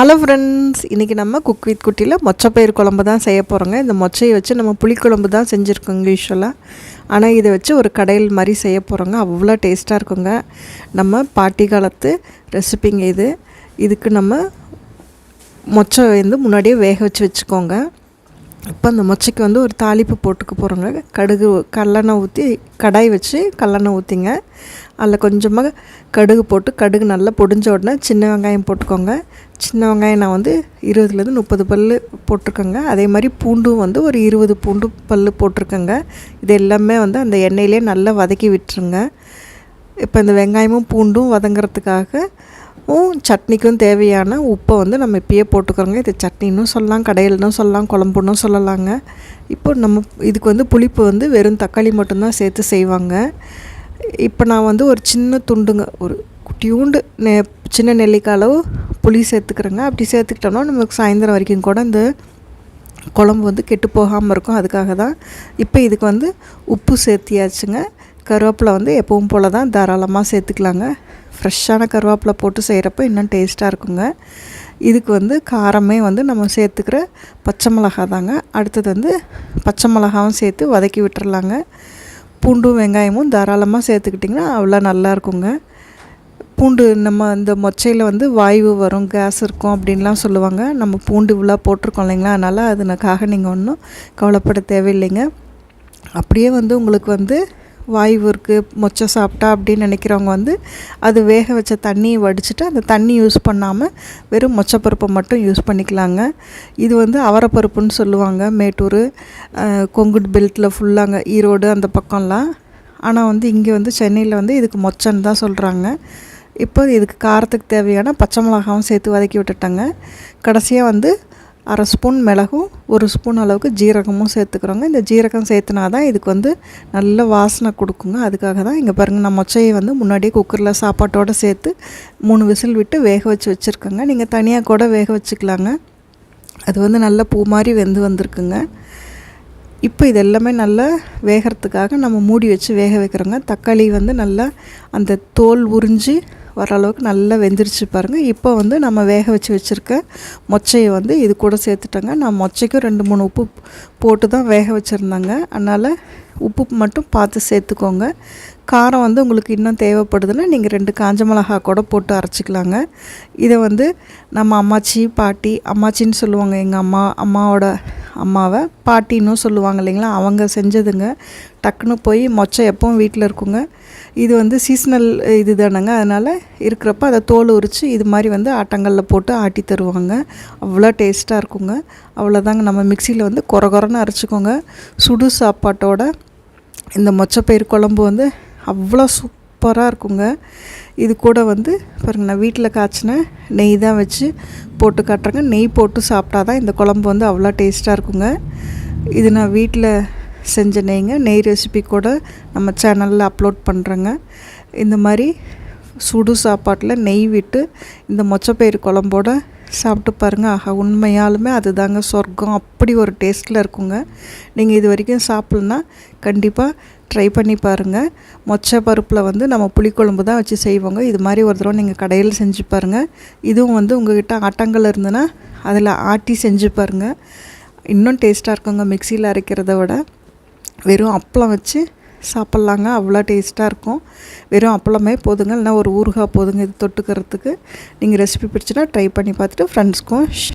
Hello friends, இன்றைக்கி நம்ம cook with குட்டியில் மொச்சப்பயிறு குழம்பு தான் செய்ய போகிறோங்க. இந்த மொச்சையை வச்சு நம்ம புளிக்குழம்பு தான் செஞ்சுருக்கோங்க யூஸ்வலாக. ஆனால் இதை வச்சு ஒரு கடையில் மாதிரி செய்ய போகிறோங்க. அவ்வளோ டேஸ்ட்டாக இருக்குங்க. நம்ம பாட்டி காலத்து ரெசிபிங்க இது. இதுக்கு நம்ம மொச்சை முன்னாடியே வேக வச்சுக்கோங்க. இப்போ அந்த மொச்சைக்கு ஒரு தாளிப்பு போட்டுக்க போகிறோங்க. கடுகு கல்லெண்ணெய் ஊற்றி கடாய் வச்சு கல்லெண்ணெய் ஊற்றிங்க. அதில் கொஞ்சமாக கடுகு போட்டு கடுகு நல்லா பொடிஞ்ச உடனே சின்ன வெங்காயம் போட்டுக்கோங்க. சின்ன வெங்காயம் நான் 20 30 பல் போட்டிருக்கேங்க. அதே மாதிரி பூண்டும் ஒரு 20 பூண்டு பல் போட்டிருக்கேங்க. இது எல்லாமே அந்த எண்ணெயிலே நல்லா வதக்கி விட்டுருங்க. இப்போ இந்த வெங்காயமும் பூண்டும் வதங்கிறதுக்காக சட்னிக்கும் தேவையான உப்பை நம்ம இப்பயே போட்டுக்கிறோங்க. இது சட்னின்னு சொல்லலாம், கடையில்னு சொல்லலாம், குழம்புன்னு சொல்லலாங்க. இப்போ நம்ம இதுக்கு புளிப்பு வெறும் தக்காளி மட்டும்தான் சேர்த்து செய்வாங்க. இப்போ நான் ஒரு சின்ன துண்டுங்க, ஒரு குட்டியூண்டு சின்ன நெல்லிக்காய் அளவு புளி சேர்த்துக்கிறேங்க. அப்படி சேர்த்துக்கிட்டோம்னா நமக்கு சாயந்தரம் வரைக்கும் கூட இந்த குழம்பு கெட்டு போகாமல் இருக்கும். அதுக்காக தான். இப்போ இதுக்கு உப்பு சேர்த்தியாச்சுங்க. கருவேப்பிலை எப்பவும் போல் தான் தாராளமாக சேர்த்துக்கலாங்க. ஃப்ரெஷ்ஷான கருவேப்பிலை போட்டு செய்கிறப்ப இன்னும் டேஸ்ட்டாக இருக்குங்க. இதுக்கு காரமே நம்ம சேர்த்துக்கிற பச்சை மிளகா தாங்க. அடுத்தது பச்சை மிளகாவும் சேர்த்து வதக்கி விட்டுறலாங்க. பூண்டும் வெங்காயமும் தாராளமாக சேர்த்துக்கிட்டிங்கன்னா அவ்வளோ நல்லா இருக்குங்க. பூண்டு நம்ம இந்த மொச்சையில் வாய்வு வரும், கேஸ் இருக்கும் அப்படின்லாம் சொல்லுவாங்க. நம்ம பூண்டு இவ்வளோ போட்டிருக்கோம் இல்லைங்களா, அதனால் அதனுக்காக நீங்கள் ஒன்றும் கவலைப்பட தேவையில்லைங்க. அப்படியே உங்களுக்கு வாய்வு இருக்குது, மொச்சை சாப்பிட்டா அப்படின்னு நினைக்கிறவங்க அது வேக வச்ச தண்ணியை வடிச்சிட்டு அந்த தண்ணி யூஸ் பண்ணாமல் வெறும் மொச்சப்பருப்பை மட்டும் யூஸ் பண்ணிக்கலாங்க. இது அவரைப்பருப்புன்னு சொல்லுவாங்க மேட்டூர், கொங்குட் பெல்ட்டில் ஃபுல்லாங்க, ஈரோடு அந்த பக்கம்லாம். ஆனால் இங்கே சென்னையில் இதுக்கு மொச்சன்னு தான் சொல்கிறாங்க. இப்போ இதுக்கு காரத்துக்கு தேவையான பச்சை மிளகாவும் சேர்த்து வதக்கி விட்டுட்டாங்க. கடைசியாக அரை ஸ்பூன் மிளகும் 1 ஸ்பூன் அளவுக்கு ஜீரகமும் சேர்த்துக்கிறோங்க. இந்த ஜீரகம் சேர்த்துனா தான் இதுக்கு நல்ல வாசனை கொடுக்குங்க. அதுக்காக தான் இங்கே பாருங்கள், நான் மொச்சையை முன்னாடியே குக்கரில் சாப்பாட்டோடு சேர்த்து 3 விசில் விட்டு வேக வச்சு வச்சுருக்கேங்க. நீங்கள் தனியாக கூட வேக வச்சுக்கலாங்க. அது நல்ல பூ மாதிரி வெந்து வந்திருக்குங்க. இப்போ இது எல்லாமே நல்லா வேகிறதுக்காக நம்ம மூடி வச்சு வேக வைக்கிறோங்க. தக்காளி நல்லா அந்த தோல் உறிஞ்சி வர அளவுக்கு நல்லா வெந்துருச்சு பாருங்கள். இப்போ நம்ம வேக வச்சு வச்சுருக்க மொச்சையை இது கூட சேர்த்துட்டோங்க. நான் மொச்சைக்கும் 2-3 உப்பு போட்டு தான் வேக வச்சுருந்தாங்க. அதனால் உப்பு மட்டும் பார்த்து சேர்த்துக்கோங்க. காரம் உங்களுக்கு இன்னும் தேவைப்படுதுன்னா நீங்கள் 2 காஞ்ச மிளகா கூட போட்டு அரைச்சிக்கலாங்க. இதை நம்ம அம்மாச்சி பாட்டி, அம்மாச்சின்னு சொல்லுவாங்க எங்கள் அம்மாவோட அம்மாவை, பாட்டின்னு சொல்லுவாங்க இல்லைங்களா, அவங்க செஞ்சதுங்க. டக்குன்னு போய் மொச்சை எப்பவும் வீட்டில் இருக்குங்க. இது சீசனல் இது தானேங்க, அதனால் இருக்கிறப்ப அதை தோல் உரித்து இது மாதிரி ஆட்டங்களில் போட்டு ஆட்டி தருவாங்க. அவ்வளோ டேஸ்ட்டாக இருக்குங்க. அவ்வளோதாங்க. நம்ம மிக்சியில் கொரன்னு அரைச்சிக்கோங்க. சுடு சாப்பாட்டோட இந்த மொச்சப்பயிறு குழம்பு அவ்வளோ சூப்பராக இருக்குங்க. இது கூட பாருங்கள், நான் வீட்டில் காய்ச்சின நெய் தான் வச்சு போட்டு காட்டுறேங்க. நெய் போட்டு சாப்பிட்டா தான் இந்த குழம்பு அவ்வளோ டேஸ்ட்டாக இருக்குங்க. இது நான் வீட்டில் செஞ்ச நெய்ங்க. நெய் ரெசிபி கூட நம்ம சேனலில் அப்லோட் பண்ணுறேங்க. இந்த மாதிரி சுடு சாப்பாட்டில் நெய் விட்டு இந்த மொச்சப்பயிறு குழம்போட சாப்பிட்டு பாருங்கள். ஆஹா, உண்மையாலுமே அதுதாங்க சொர்க்கம். அப்படி ஒரு டேஸ்ட்டில் இருக்குங்க. நீங்கள் இது வரைக்கும் சாப்பிட்லன்னா கண்டிப்பாக ட்ரை பண்ணி பாருங்கள். மொச்சை பருப்பில் நம்ம புளிக்குழம்பு தான் வச்சு செய்வோங்க. இது மாதிரி ஒரு தடவை நீங்கள் கடையில் செஞ்சு பாருங்கள். இதுவும் உங்கள்கிட்ட ஆட்டங்கள் இருந்ததுன்னா அதில் ஆட்டி செஞ்சு பாருங்கள். இன்னும் டேஸ்ட்டாக இருக்குங்க. மிக்சியில் அரைக்கிறத விட வெறும் அப்பளம் வச்சு சாப்பிட்லாங்க. அவ்வளோ டேஸ்ட்டாக இருக்கும். வெறும் அப்பளமே போதுங்க, இல்லைனா ஒரு ஊறுகாய் போதுங்க இது தொட்டுக்கிறதுக்கு. நீங்கள் ரெசிபி பிடிச்சினா ட்ரை பண்ணி பார்த்துட்டு ஃப்ரெண்ட்ஸ்க்கும்